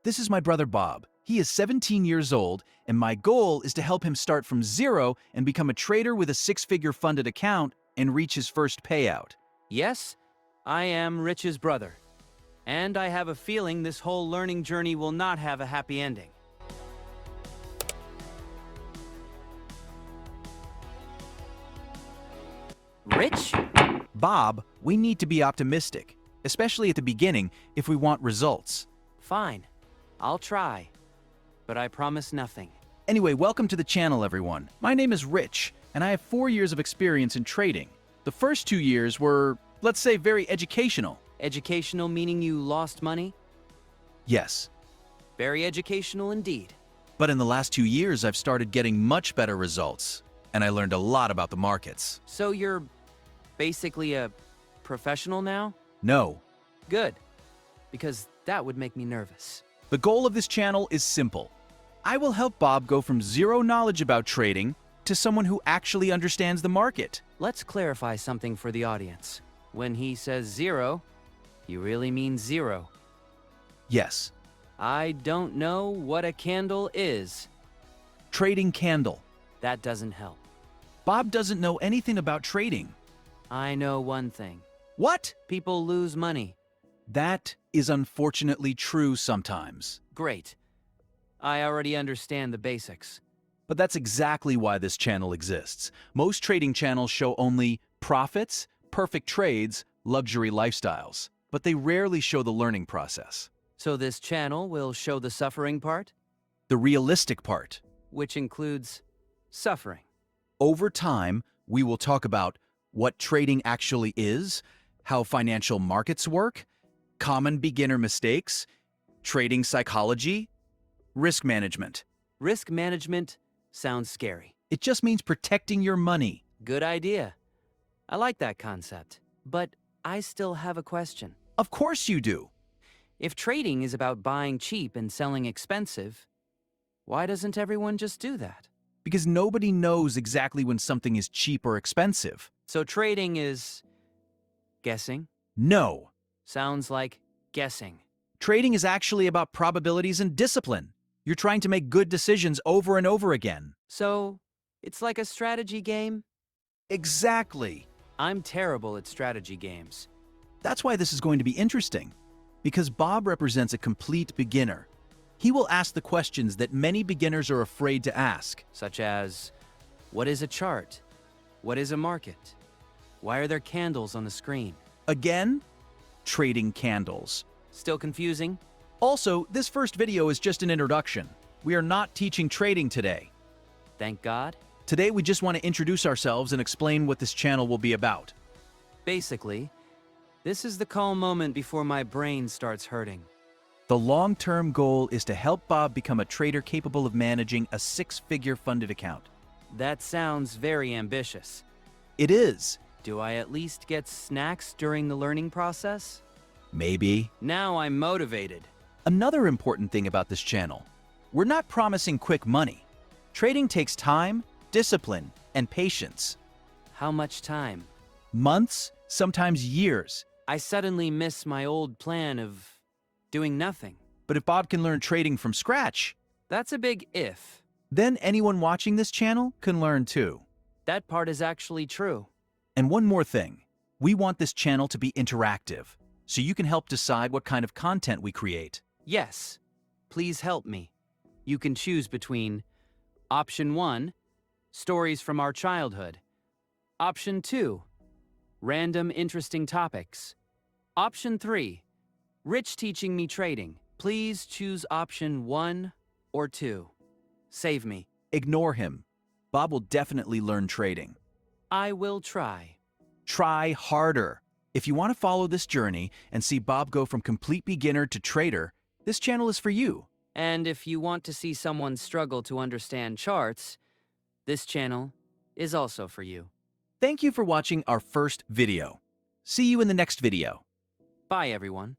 This is my brother Bob. He is 17 years old, and my goal is to help him start from zero and become a trader with a six-figure funded account and reach his first payout. Yes, I am Rich's brother. And I have a feeling this whole learning journey will not have a happy ending. Rich? Bob, we need to be optimistic, especially at the beginning if we want results. Fine. I'll try. But I promise nothing. Anyway, welcome to the channel, everyone. My name is Rich, and I have 4 years of experience in trading. The first 2 years were, let's say, very educational. Educational meaning you lost money? Yes. Very educational indeed. But in the last 2 years, I've started getting much better results, and I learned a lot about the markets. So you're basically a professional now? No. Good. Because that would make me nervous. The goal of this channel is simple. I will help Bob go from zero knowledge about trading to someone who actually understands the market. Let's clarify something for the audience. When he says zero, you really mean zero. Yes. I don't know what a candle is. Trading candle. That doesn't help. Bob doesn't know anything about trading. I know one thing. What? People lose money. That is unfortunately true sometimes. Great. I already understand the basics. But that's exactly why this channel exists. Most trading channels show only profits, perfect trades, luxury lifestyles, but they rarely show the learning process. So this channel will show the suffering part, The realistic part. which includes suffering. Over time, we will talk about what trading actually is, how financial markets work, common beginner mistakes, trading psychology, risk management. Risk management sounds scary. It just means protecting your money. Good idea. I like that concept. But I still have a question. Of course you do. If trading is about buying cheap and selling expensive, why doesn't everyone just do that? Because nobody knows exactly when something is cheap or expensive. So trading is guessing? No. Sounds like guessing. Trading is actually about probabilities and discipline. You're trying to make good decisions over and over again. So it's like a strategy game? Exactly. I'm terrible at strategy games. That's why this is going to be interesting. Because Bob represents a complete beginner. He will ask the questions that many beginners are afraid to ask. Such as, what is a chart? What is a market? Why are there candles on the screen? Again, trading candles. Still confusing? Also, this first video is just an introduction. We are not teaching trading today. Thank God. Today, we just want to introduce ourselves and explain what this channel will be about. Basically, this is the calm moment before my brain starts hurting. The long-term goal is to help Bob become a trader capable of managing a six-figure funded account. That sounds very ambitious. It is. Do I at least get snacks during the learning process? Maybe. Now I'm motivated. Another important thing about this channel, we're not promising quick money. Trading takes time, discipline, and patience. How much time? Months, sometimes years. I suddenly miss my old plan of doing nothing. But if Bob can learn trading from scratch, That's a big if. then anyone watching this channel can learn too. That part is actually true. And one more thing, we want this channel to be interactive, so you can help decide what kind of content we create. Yes. Please help me. You can choose between Option 1, stories from our childhood. Option 2, random interesting topics. Option 3, Rich teaching me trading. Please choose option 1 or 2. Save me. Ignore him. Bob will definitely learn trading. I will try. Try harder. If you want to follow this journey and see Bob go from complete beginner to trader, this channel is for you. And if you want to see someone struggle to understand charts, this channel is also for you. Thank you for watching our first video. See you in the next video. Bye, everyone.